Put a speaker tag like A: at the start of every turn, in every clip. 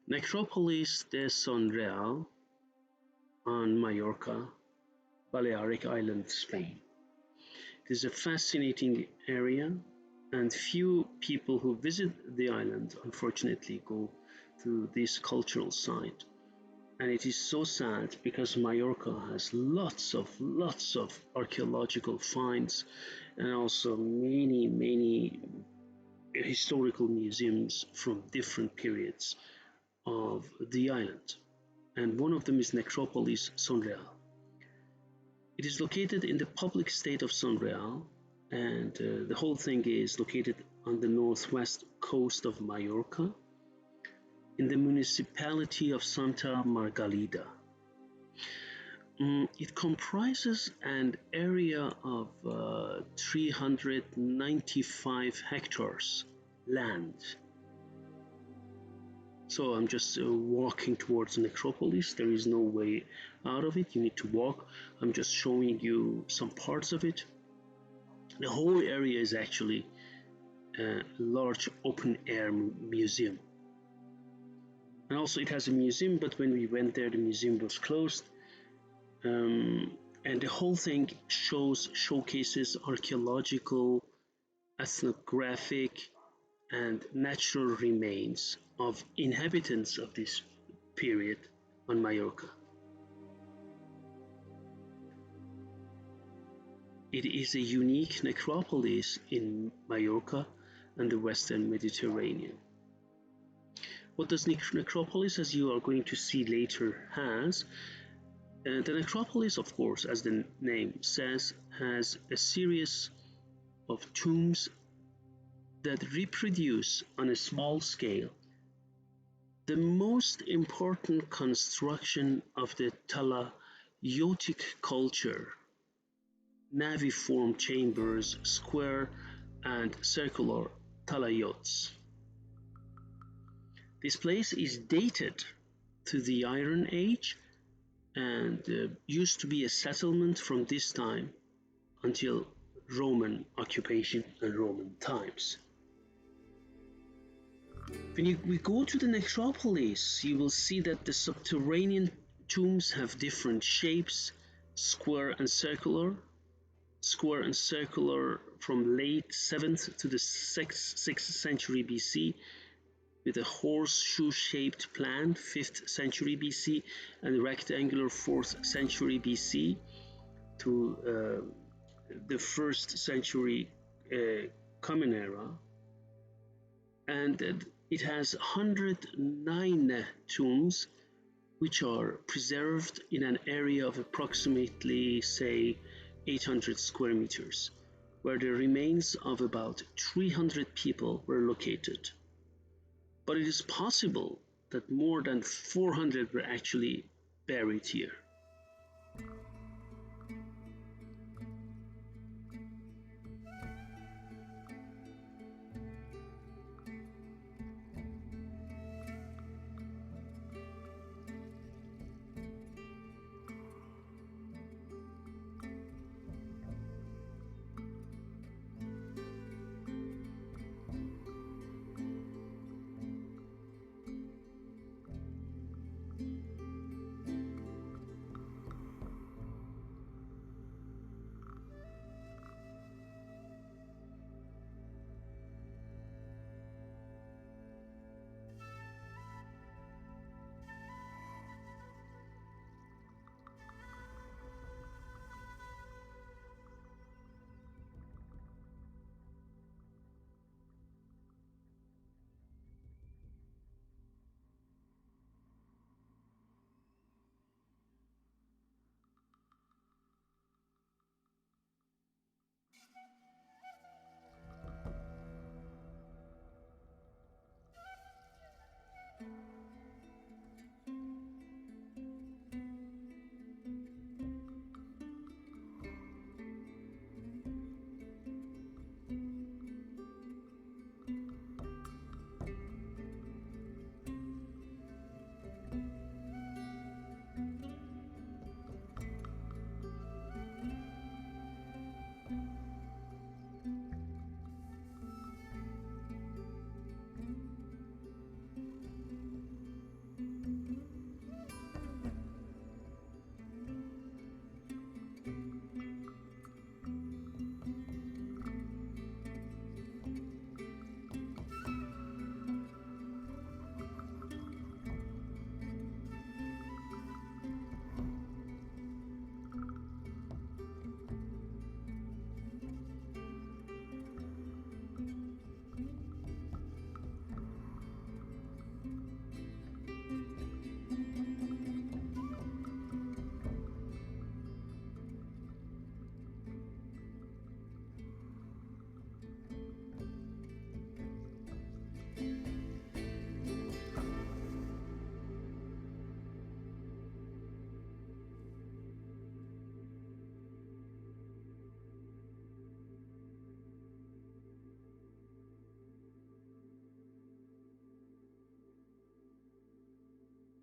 A: Necropolis de Son Real on Mallorca, Balearic Islands, Spain. It is a fascinating area, and few people who visit the island unfortunately go to this cultural site. And it is so sad because Mallorca has lots of archaeological finds and also many historical museums from different periods of the island. And one of them is Necropolis Son Real. It is located in the public state of Son Real, and the whole thing is located on the northwest coast of Mallorca in the municipality of Santa Margalida. It comprises an area of 395 hectares land. So I'm just walking towards Necropolis. There is no way out of it. You need to walk. I'm just showing you some parts of it. The whole area is actually a large open air museum. And also it has a museum, but when we went there, the museum was closed. And the whole thing showcases archaeological, ethnographic, and natural remains of inhabitants of this period on Mallorca. It is a unique necropolis in Mallorca and the Western Mediterranean. What does necropolis, as you are going to see later, has? The necropolis, of course, as the name says, has a series of tombs that reproduce on a small scale the most important construction of the Talaiotic culture: naviform chambers, square and circular talayots. This place is dated to the Iron Age and used to be a settlement from this time until Roman occupation and Roman times. When we go to the necropolis, you will see that the subterranean tombs have different shapes: square and circular from late 7th to the 6th century BC, with a horseshoe-shaped plan 5th century BC, and rectangular 4th century BC to the 1st century Common Era. And it has 109 tombs which are preserved in an area of approximately, say, 800 square meters, where the remains of about 300 people were located. But it is possible that more than 400 were actually buried here.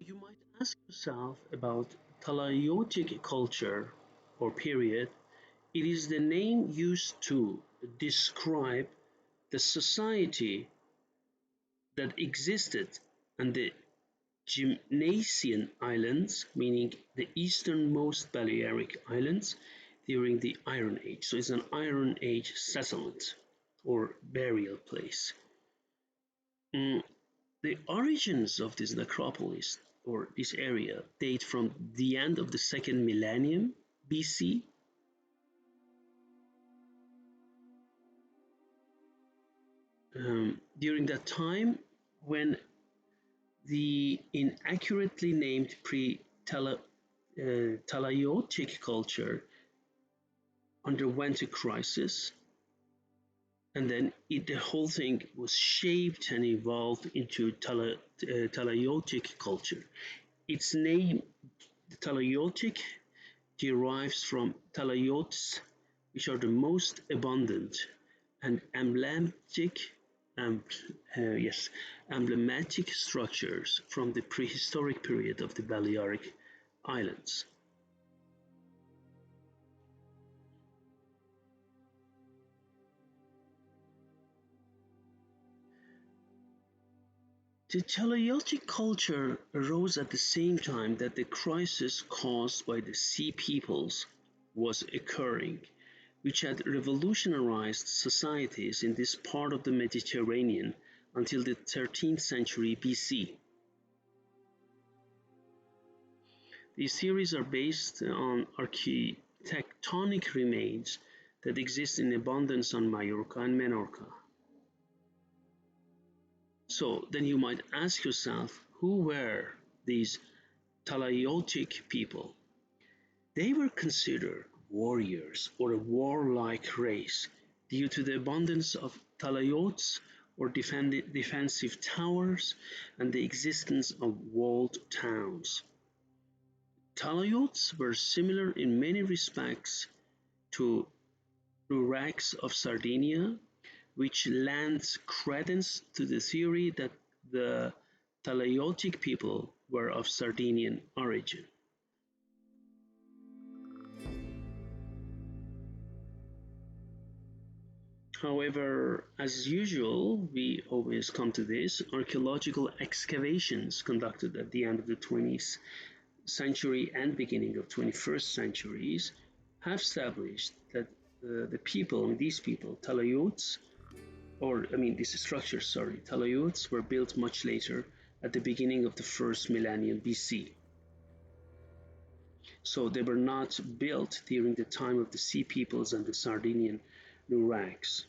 A: You might ask yourself about Talaiotic culture or period. It is the name used to describe the society that existed on the Gymnesian Islands, meaning the easternmost Balearic Islands, during the Iron Age. So it's an Iron Age settlement or burial place. Mm, the origins of this necropolis or this area date from the end of the second millennium BC. During that time, when the inaccurately named Talaiotic culture underwent a crisis, and then the whole thing was shaped and evolved into Talaiotic culture. Its name, Talaiotic, derives from talayots, which are the most abundant and um, yes, emblematic structures from the prehistoric period of the Balearic Islands. The Talaiotic culture arose at the same time that the crisis caused by the Sea Peoples was occurring, which had revolutionized societies in this part of the Mediterranean until the 13th century BC. These theories are based on architectonic remains that exist in abundance on Mallorca and Menorca. So then you might ask yourself, who were these Talaiotic people? They were considered warriors or a warlike race due to the abundance of talayots or defensive towers and the existence of walled towns. Talayots were similar in many respects to Ruraks of Sardinia, which lends credence to the theory that the Talaiotic people were of Sardinian origin. However, as usual, we always come to this, archaeological excavations conducted at the end of the 20th century and beginning of 21st centuries have established that the people, these people, Talayots, these structures, sorry, Talayots were built much later at the beginning of the first millennium BC. So they were not built during the time of the Sea Peoples and the Sardinian Nuraks.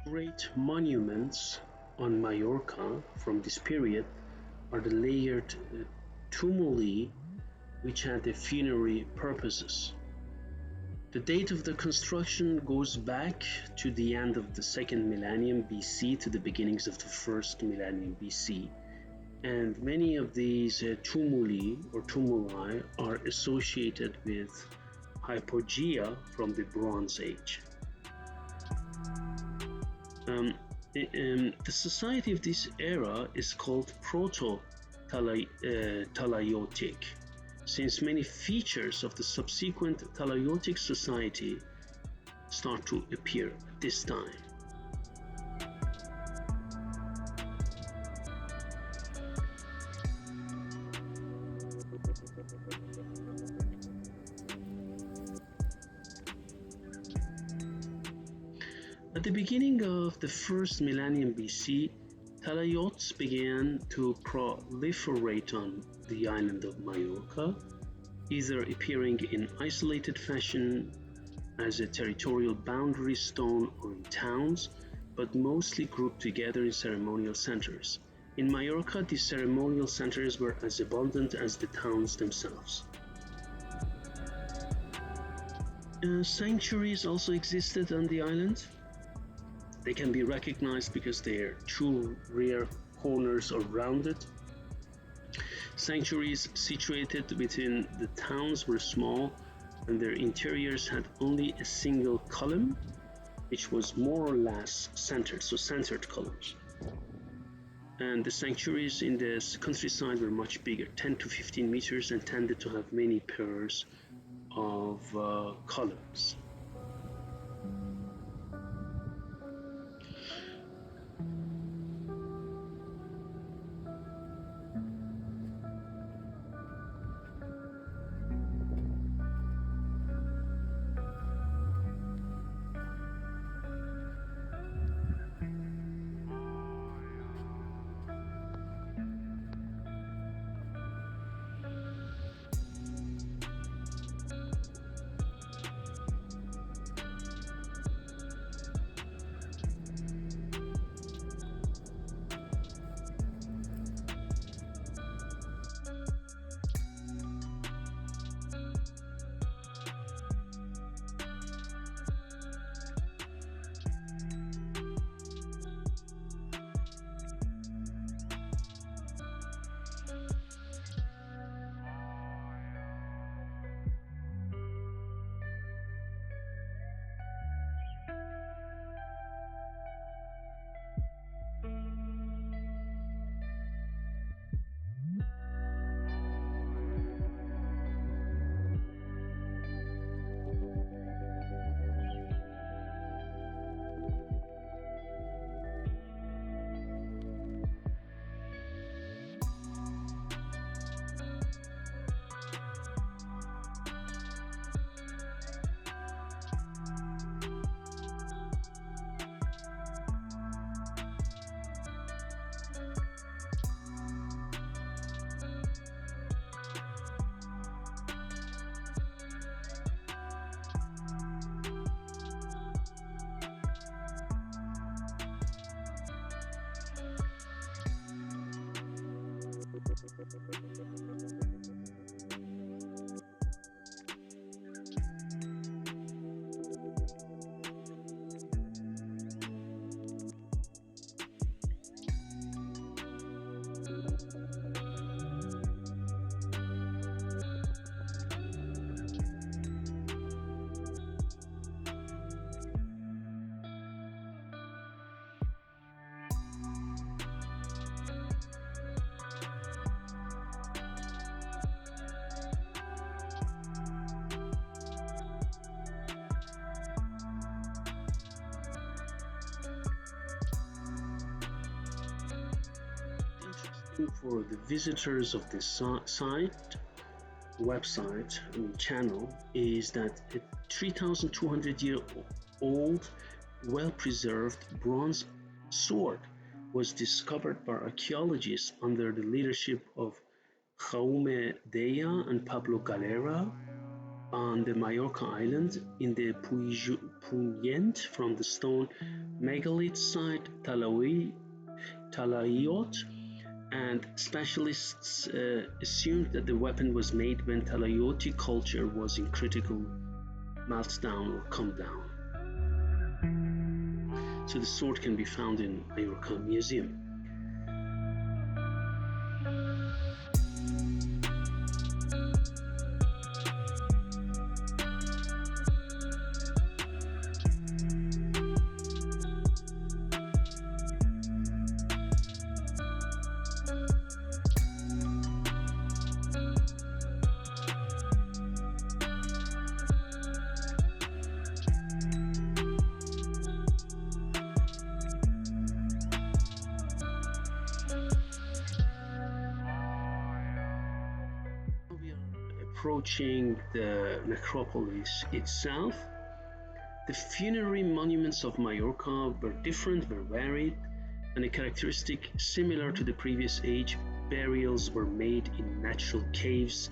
A: Great monuments on Mallorca from this period are the layered tumuli, which had the funerary purposes. The date of the construction goes back to the end of the second millennium BC to the beginnings of the first millennium BC, and many of these tumuli or tumuli are associated with hypogea from the Bronze Age. Um, the society of this era is called Talaiotic, since many features of the subsequent Talaiotic society start to appear at this time. At the beginning of the first millennium BC, talayots began to proliferate on the island of Mallorca, either appearing in isolated fashion as a territorial boundary stone or in towns, but mostly grouped together in ceremonial centers. In Mallorca, these ceremonial centers were as abundant as the towns themselves. Sanctuaries also existed on the island. They can be recognized because their two rear corners are rounded. Sanctuaries situated within the towns were small, and their interiors had only a single column, which was more or less centered, so centered columns. And the sanctuaries in the countryside were much bigger, 10 to 15 meters, and tended to have many pairs of columns. For the visitors of this website and channel is that a 3,200-year-old well-preserved bronze sword was discovered by archaeologists under the leadership of Jaume Deia and Pablo Galera on the Mallorca island in the Puyent from the stone megalith site Talayot, and specialists assumed that the weapon was made when Talaiotic culture was in critical meltdown or come down. So the sword can be found in Mallorca Museum. Approaching the necropolis itself, the funerary monuments of Mallorca were different, were varied, and a characteristic similar to the previous age, burials were made in natural caves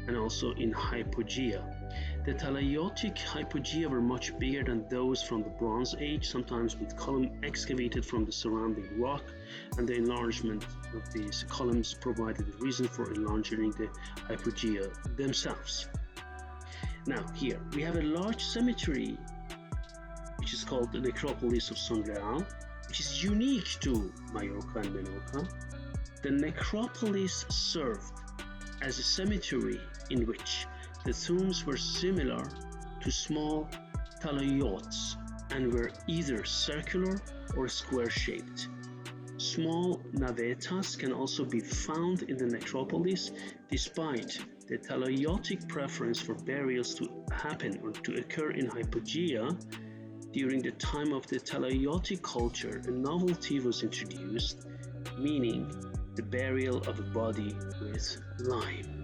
A: and also in hypogea. The Talaiotic hypogea were much bigger than those from the Bronze Age, sometimes with columns excavated from the surrounding rock, and the enlargement of these columns provided a reason for enlarging the hypogea themselves. Now here we have a large cemetery which is called the Necropolis of Son Real, which is unique to Mallorca and Menorca. The necropolis served as a cemetery in which the tombs were similar to small talayots and were either circular or square-shaped. Small navetas can also be found in the necropolis, despite the talayotic preference for burials to happen or to occur in hypogea. During the time of the Talaiotic culture, a novelty was introduced, meaning the burial of a body with lime.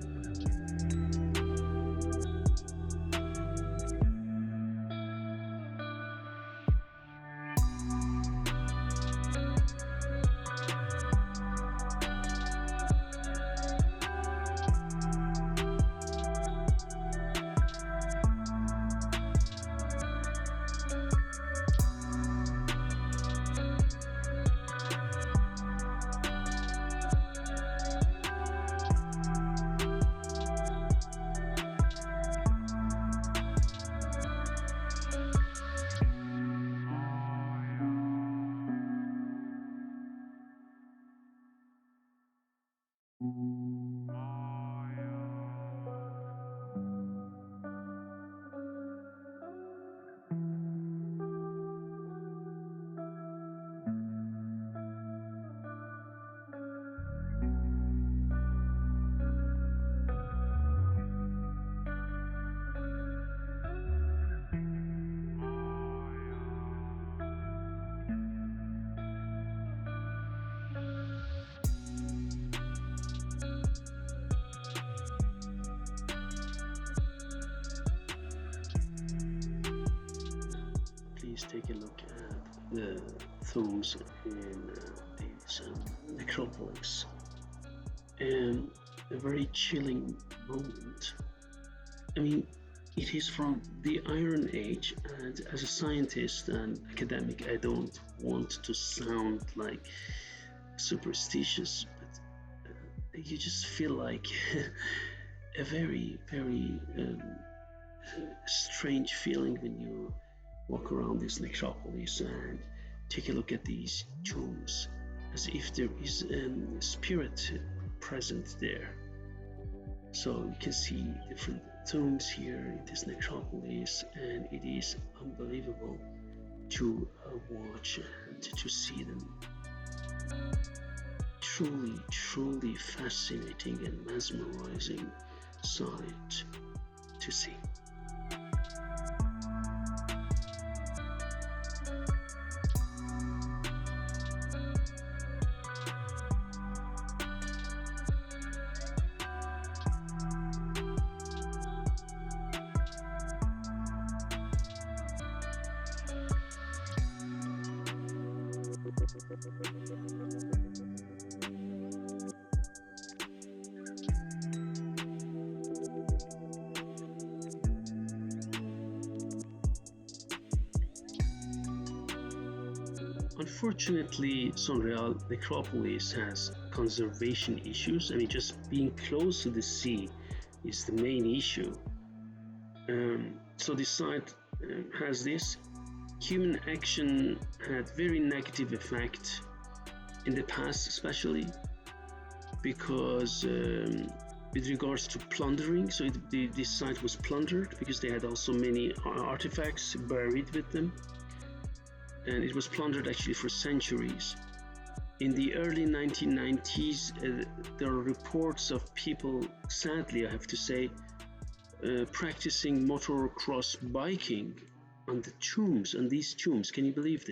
A: Please take a look at the tombs in these necropolis. And a very chilling moment. I mean, it is from the Iron Age, and as a scientist and academic, I don't want to sound like superstitious, but you just feel like a very, very strange feeling when you walk around this necropolis and take a look at these tombs, as if there is a spirit present there. So you can see different tombs here in this necropolis, and it is unbelievable to watch and to see them. Truly, truly fascinating and mesmerizing sight to see. Unfortunately, Son Real Necropolis has conservation issues. I mean, just being close to the sea is the main issue. So this site has this. Human action had very negative effect in the past, especially because with regards to plundering, so this site was plundered because they had also many artifacts buried with them, and it was plundered actually for centuries. In the early 1990s, there are reports of people, sadly I have to say, practicing motocross biking on these tombs. Can you believe this?